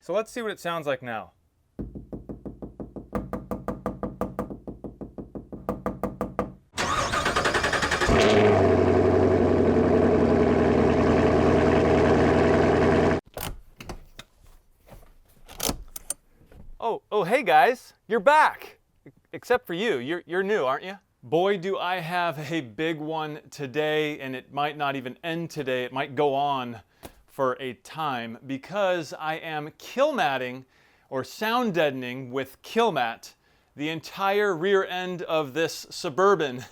So let's see what it sounds like now. Oh, hey guys, you're back. Except for you, you're new, aren't you? Boy, do I have a big one today, and it might not even end today. It might go on for a time because I am killmatting or sound deadening with Killmat the entire rear end of this Suburban.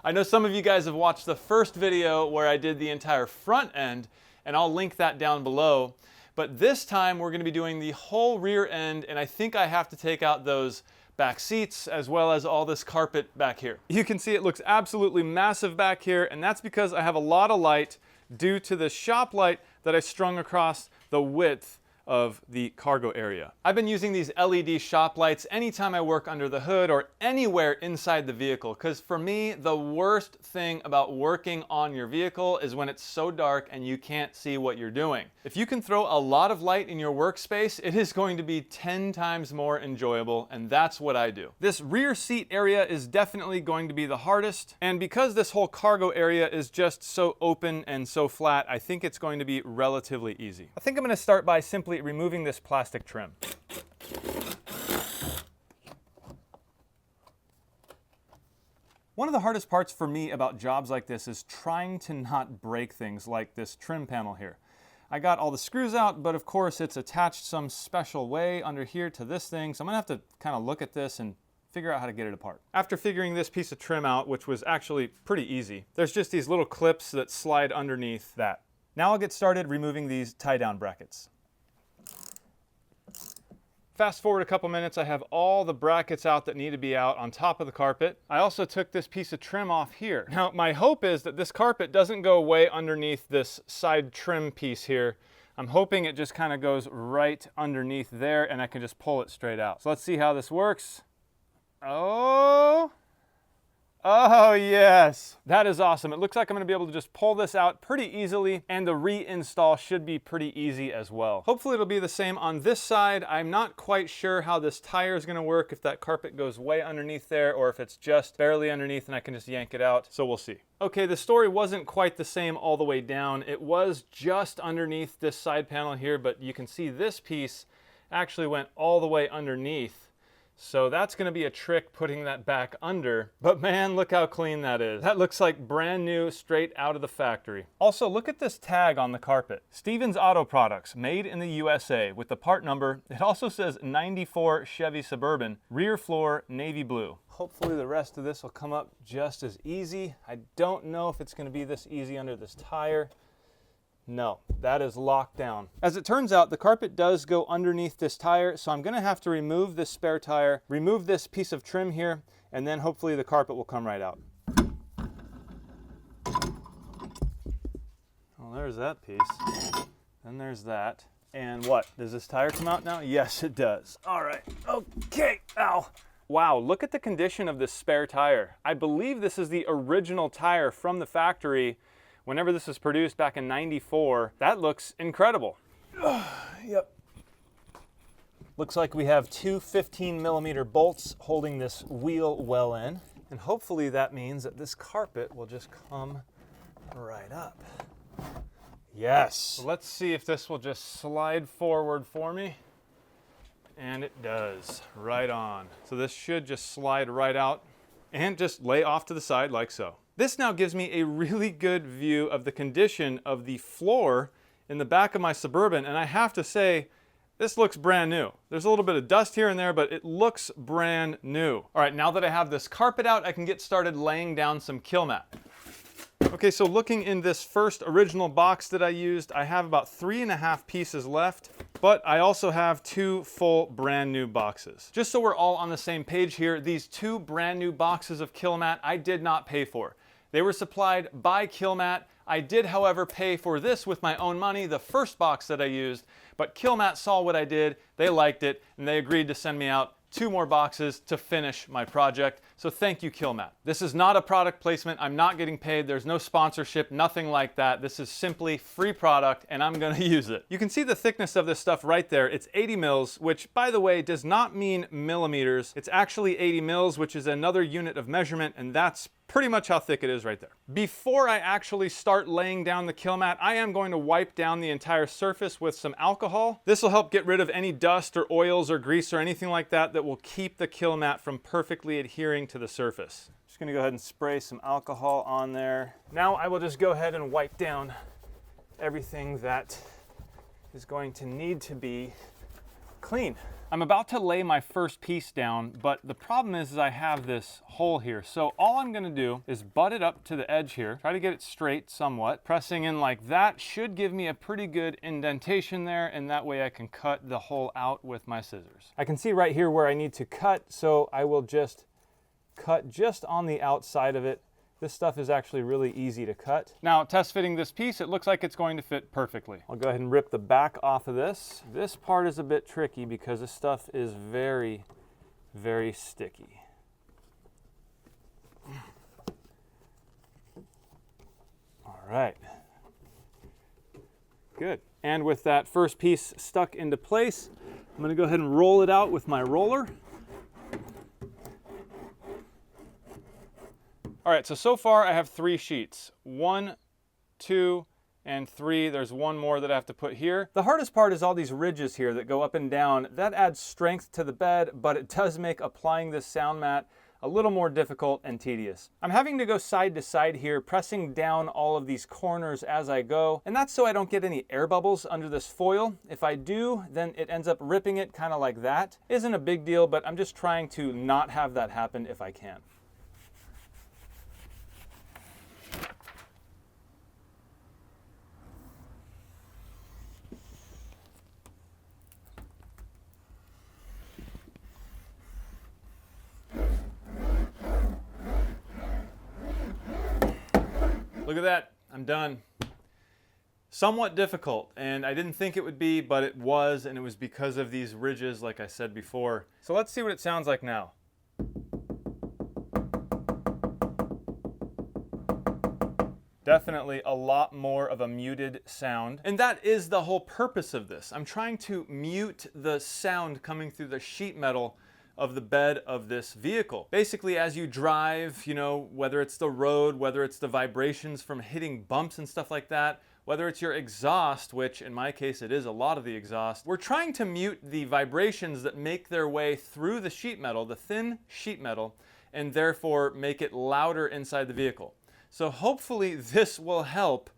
I know some of you guys have watched the first video where I did the entire front end, and I'll link that down below. But this time we're going to be doing the whole rear end, and I think I have to take out those back seats as well as all this carpet back here. You can see it looks absolutely massive back here, and that's because I have a lot of light due to the shop light that I strung across the width of the cargo area. I've been using these LED shop lights anytime I work under the hood or anywhere inside the vehicle, because for me, the worst thing about working on your vehicle is when it's so dark and you can't see what you're doing. If you can throw a lot of light in your workspace, it is going to be 10 times more enjoyable, and that's what I do. This rear seat area is definitely going to be the hardest, and because this whole cargo area is just so open and so flat, I think it's going to be relatively easy. I think I'm going to start by simply removing this plastic trim. One of the hardest parts for me about jobs like this is trying to not break things like this trim panel here. I got all the screws out, but of course it's attached some special way under here to this thing, so I'm gonna have to kind of look at this and figure out how to get it apart. After figuring this piece of trim out, which was actually pretty easy, there's just these little clips that slide underneath that. Now I'll get started removing these tie-down brackets. Fast forward a couple minutes, I have all the brackets out that need to be out on top of the carpet. I also took this piece of trim off here. Now, my hope is that this carpet doesn't go way underneath this side trim piece here. I'm hoping it just kind of goes right underneath there and I can just pull it straight out. So let's see how this works. Oh yes, that is awesome. It looks like I'm gonna be able to just pull this out pretty easily, and the reinstall should be pretty easy as well. Hopefully it'll be the same on this side. I'm not quite sure how this tire is gonna work, if that carpet goes way underneath there or if it's just barely underneath and I can just yank it out, so we'll see. Okay, the story wasn't quite the same all the way down. It was just underneath this side panel here, but you can see this piece actually went all the way underneath. So that's going to be a trick putting that back under, but man, look how clean that is. That looks like brand new, straight out of the factory. Also, look at this tag on the carpet. Stevens Auto Products, made in the USA, with the part number. It also says 94 Chevy Suburban, rear floor, navy blue. Hopefully the rest of this will come up just as easy. I don't know if it's going to be this easy under this tire. No, that is locked down. As it turns out, the carpet does go underneath this tire, so I'm gonna have to remove this spare tire, remove this piece of trim here, and then hopefully the carpet will come right out. Well, there's that piece. Then there's that. And what, does this tire come out now? Yes, it does. All right, okay, ow. Wow, look at the condition of this spare tire. I believe this is the original tire from the factory whenever this was produced back in '94. That looks incredible. Yep. Looks like we have two 15mm bolts holding this wheel well in. And hopefully that means that this carpet will just come right up. Yes. So let's see if this will just slide forward for me. And it does, right on. So this should just slide right out and just lay off to the side like so. This now gives me a really good view of the condition of the floor in the back of my Suburban, and I have to say, this looks brand new. There's a little bit of dust here and there, but it looks brand new. All right, now that I have this carpet out, I can get started laying down some Killmat. Okay, so looking in this first original box that I used, I have about 3.5 pieces left, but I also have 2 full brand new boxes. Just so we're all on the same page here, these 2 brand new boxes of Killmat I did not pay for. They were supplied by Killmat. I did, however, pay for this with my own money, the first box that I used, but Killmat saw what I did, they liked it, and they agreed to send me out 2 more boxes to finish my project. So thank you, Killmat. This is not a product placement. I'm not getting paid. There's no sponsorship, nothing like that. This is simply free product and I'm gonna use it. You can see the thickness of this stuff right there. It's 80 mils, which by the way, does not mean millimeters. It's actually 80 mils, which is another unit of measurement, and that's pretty much how thick it is right there. Before I actually start laying down the Killmat, I am going to wipe down the entire surface with some alcohol. This will help get rid of any dust or oils or grease or anything like that that will keep the Killmat from perfectly adhering to the surface. Just gonna go ahead and spray some alcohol on there. Now I will just go ahead and wipe down everything that is going to need to be clean. I'm about to lay my first piece down, but the problem is I have this hole here. So all I'm gonna do is butt it up to the edge here, try to get it straight somewhat. Pressing in like that should give me a pretty good indentation there, and that way I can cut the hole out with my scissors. I can see right here where I need to cut, so I will just cut just on the outside of it. This stuff is actually really easy to cut. Now, test fitting this piece, it looks like it's going to fit perfectly. I'll go ahead and rip the back off of this. This part is a bit tricky because this stuff is very, very sticky. All right. Good. And with that first piece stuck into place, I'm gonna go ahead and roll it out with my roller. All right, so far I have 3 sheets. 1, 2, and 3. There's one more that I have to put here. The hardest part is all these ridges here that go up and down. That adds strength to the bed, but it does make applying this sound mat a little more difficult and tedious. I'm having to go side to side here, pressing down all of these corners as I go, and that's so I don't get any air bubbles under this foil. If I do, then it ends up ripping it kind of like that. Isn't a big deal, but I'm just trying to not have that happen if I can. Look at that, I'm done. Somewhat difficult, and I didn't think it would be, but it was, and it was because of these ridges, like I said before. So let's see what it sounds like now. Definitely a lot more of a muted sound. And that is the whole purpose of this. I'm trying to mute the sound coming through the sheet metal of the bed of this vehicle. Basically, as you drive, you know, whether it's the road, whether it's the vibrations from hitting bumps and stuff like that, whether it's your exhaust, which in my case it is a lot of the exhaust, we're trying to mute the vibrations that make their way through the sheet metal, the thin sheet metal, and therefore make it louder inside the vehicle. So hopefully this will help.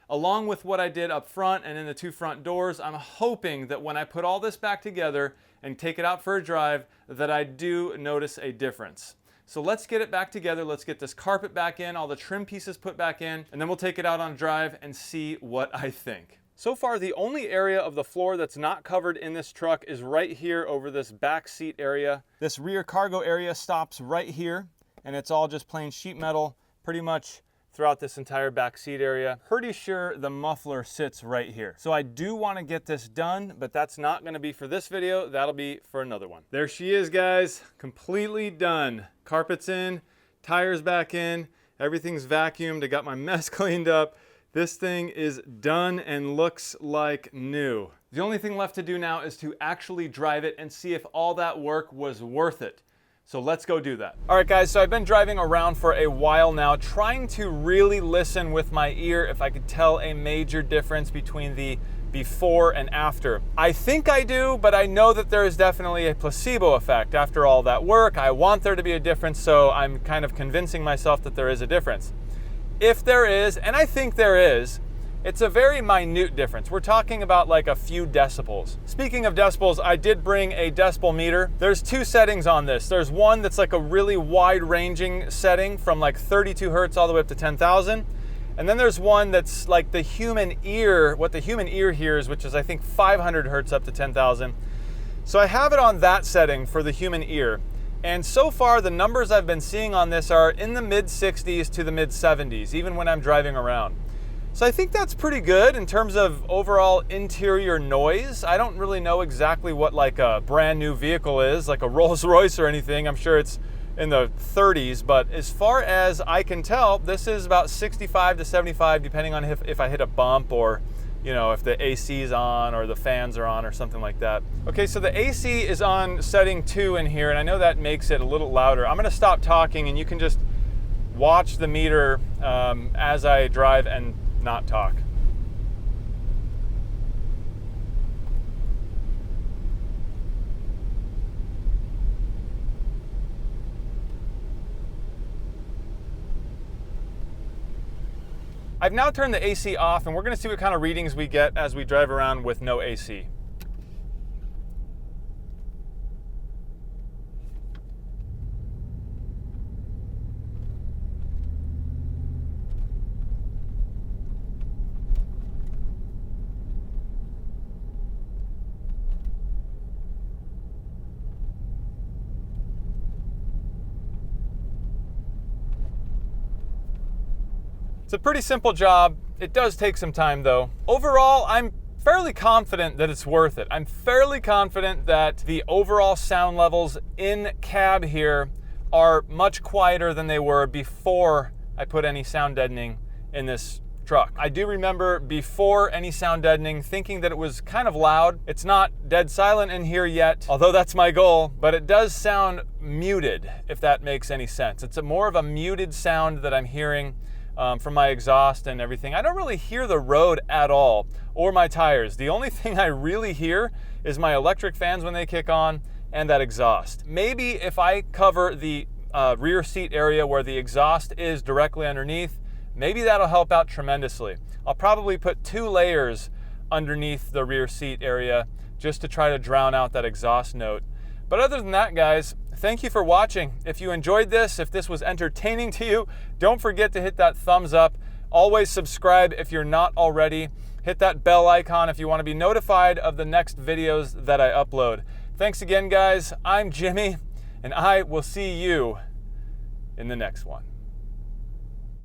Along with what I did up front and in the 2 front doors, I'm hoping that when I put all this back together and take it out for a drive, that I do notice a difference. So let's get it back together. Let's get this carpet back in, all the trim pieces put back in, and then we'll take it out on drive and see what I think. So far, the only area of the floor that's not covered in this truck is right here over this back seat area. This rear cargo area stops right here, and it's all just plain sheet metal, pretty much throughout this entire back seat area. Pretty sure the muffler sits right here. So I do want to get this done, but that's not going to be for this video. That'll be for another one. There she is, guys. Completely done. Carpet's in, tires back in, everything's vacuumed. I got my mess cleaned up. This thing is done and looks like new. The only thing left to do now is to actually drive it and see if all that work was worth it. So let's go do that. All right, guys, so I've been driving around for a while now, trying to really listen with my ear if I could tell a major difference between the before and after. I think I do, but I know that there is definitely a placebo effect. After all that work, I want there to be a difference, so I'm kind of convincing myself that there is a difference. If there is, and I think there is, it's a very minute difference. We're talking about like a few decibels. Speaking of decibels, I did bring a decibel meter. There's 2 settings on this. There's one that's like a really wide ranging setting from like 32 Hertz all the way up to 10,000. And then there's one that's like the human ear, what the human ear hears, which is I think 500 Hertz up to 10,000. So I have it on that setting for the human ear. And so far the numbers I've been seeing on this are in the mid 60s to the mid 70s, even when I'm driving around. So I think that's pretty good in terms of overall interior noise. I don't really know exactly what like a brand new vehicle is, like a Rolls Royce or anything. I'm sure it's in the 30s, but as far as I can tell, this is about 65 to 75, depending on if I hit a bump or, you know, if the AC is on or the fans are on or something like that. Okay, so the AC is on setting 2 in here, and I know that makes it a little louder. I'm gonna stop talking and you can just watch the meter as I drive and not talk. I've now turned the AC off, and we're going to see what kind of readings we get as we drive around with no AC. It's a pretty simple job. It does take some time though. Overall, I'm fairly confident that it's worth it. I'm fairly confident that the overall sound levels in cab here are much quieter than they were before I put any sound deadening in this truck. I do remember before any sound deadening thinking that it was kind of loud. It's not dead silent in here yet, although that's my goal, but it does sound muted, if that makes any sense. It's more of a muted sound that I'm hearing from my exhaust and everything. I don't really hear the road at all, or my tires. The only thing I really hear is my electric fans when they kick on and that exhaust. Maybe if I cover the rear seat area where the exhaust is directly underneath, maybe that'll help out tremendously. I'll probably put 2 layers underneath the rear seat area just to try to drown out that exhaust note. But other than that, guys, thank you for watching. If you enjoyed this, if this was entertaining to you, don't forget to hit that thumbs up. Always subscribe if you're not already. Hit that bell icon if you want to be notified of the next videos that I upload. Thanks again, guys. I'm Jimmy, and I will see you in the next one.